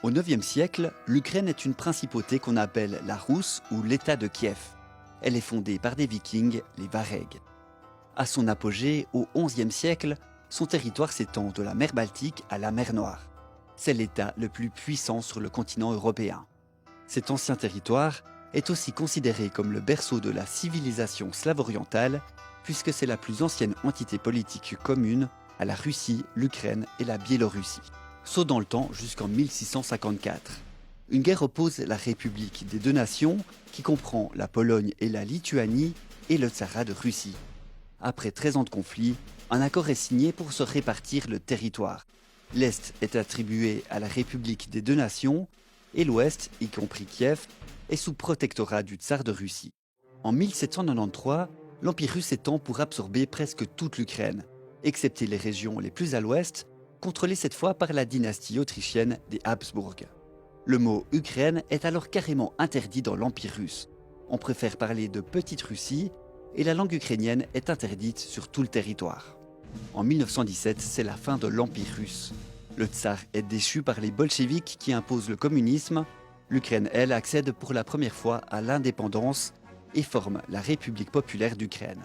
Au IXe siècle, l'Ukraine est une principauté qu'on appelle la Rousse ou l'État de Kiev. Elle est fondée par des vikings, les Varegs. À son apogée, au XIe siècle, son territoire s'étend de la mer Baltique à la mer Noire. C'est l'État le plus puissant sur le continent européen. Cet ancien territoire est aussi considéré comme le berceau de la civilisation slave-orientale, puisque c'est la plus ancienne entité politique commune à la Russie, l'Ukraine et la Biélorussie. Saut dans le temps jusqu'en 1654. Une guerre oppose la République des deux nations, qui comprend la Pologne et la Lituanie, et le Tsarat de Russie. Après 13 ans de conflit, un accord est signé pour se répartir le territoire. L'Est est attribué à la République des deux nations, et l'Ouest, y compris Kiev, est sous protectorat du Tsar de Russie. En 1793, l'Empire russe s'étend pour absorber presque toute l'Ukraine, excepté les régions les plus à l'ouest, contrôlées cette fois par la dynastie autrichienne des Habsbourg. Le mot Ukraine est alors carrément interdit dans l'Empire russe. On préfère parler de Petite Russie et la langue ukrainienne est interdite sur tout le territoire. En 1917, c'est la fin de l'Empire russe. Le tsar est déchu par les bolcheviks qui imposent le communisme. L'Ukraine, elle, accède pour la première fois à l'indépendance et forme la République populaire d'Ukraine.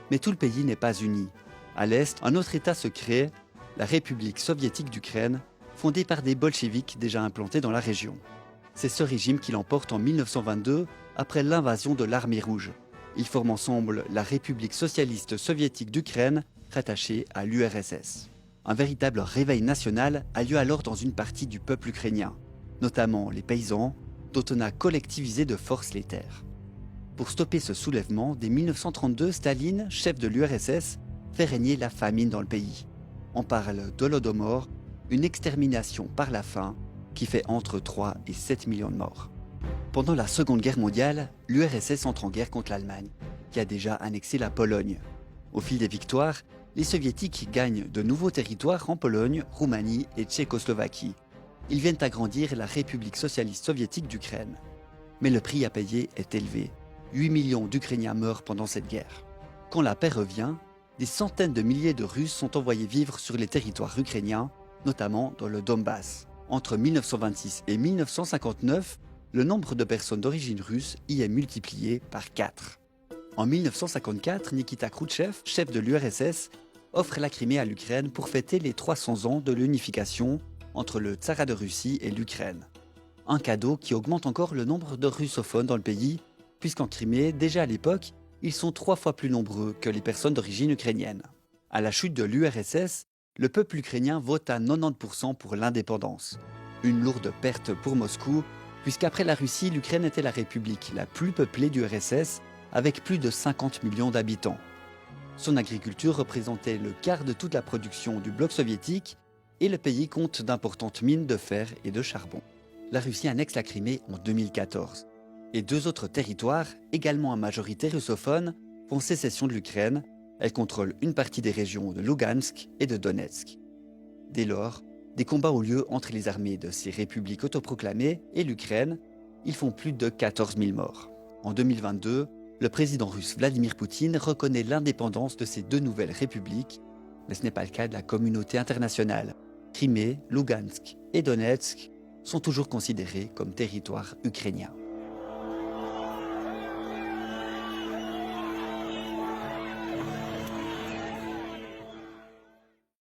Mais tout le pays n'est pas uni. À l'Est, un autre État se crée, la République soviétique d'Ukraine, fondée par des bolcheviks déjà implantés dans la région. C'est ce régime qui l'emporte en 1922 après l'invasion de l'Armée rouge. Ils forment ensemble la République socialiste soviétique d'Ukraine, rattachée à l'URSS. Un véritable réveil national a lieu alors dans une partie du peuple ukrainien, notamment les paysans, dont on a collectivisé de force les terres. Pour stopper ce soulèvement, dès 1932, Staline, chef de l'URSS, fait régner la famine dans le pays. On parle d'Holodomor, une extermination par la faim qui fait entre 3 et 7 millions de morts. Pendant la Seconde Guerre mondiale, l'URSS entre en guerre contre l'Allemagne, qui a déjà annexé la Pologne. Au fil des victoires, les soviétiques gagnent de nouveaux territoires en Pologne, Roumanie et Tchécoslovaquie. Ils viennent agrandir la République socialiste soviétique d'Ukraine. Mais le prix à payer est élevé. 8 millions d'Ukrainiens meurent pendant cette guerre. Quand la paix revient, des centaines de milliers de Russes sont envoyés vivre sur les territoires ukrainiens, notamment dans le Donbass. Entre 1926 et 1959, le nombre de personnes d'origine russe y est multiplié par 4. En 1954, Nikita Khrouchtchev, chef de l'URSS, offre la Crimée à l'Ukraine pour fêter les 300 ans de l'unification entre le Tsarat de Russie et l'Ukraine. Un cadeau qui augmente encore le nombre de russophones dans le pays, puisqu'en Crimée, déjà à l'époque, ils sont 3 fois plus nombreux que les personnes d'origine ukrainienne. À la chute de l'URSS, le peuple ukrainien vote à 90% pour l'indépendance. Une lourde perte pour Moscou, puisqu'après la Russie, l'Ukraine était la république la plus peuplée du RSS, avec plus de 50 millions d'habitants. Son agriculture représentait le quart de toute la production du bloc soviétique et le pays compte d'importantes mines de fer et de charbon. La Russie annexe la Crimée en 2014. Et 2 autres territoires, également à majorité russophone, font sécession de l'Ukraine. Elle contrôle une partie des régions de Lugansk et de Donetsk. Dès lors, des combats ont lieu entre les armées de ces républiques autoproclamées et l'Ukraine. Ils font plus de 14 000 morts. En 2022, le président russe Vladimir Poutine reconnaît l'indépendance de ces 2 nouvelles républiques, mais ce n'est pas le cas de la communauté internationale. Crimée, Lugansk et Donetsk sont toujours considérés comme territoires ukrainiens.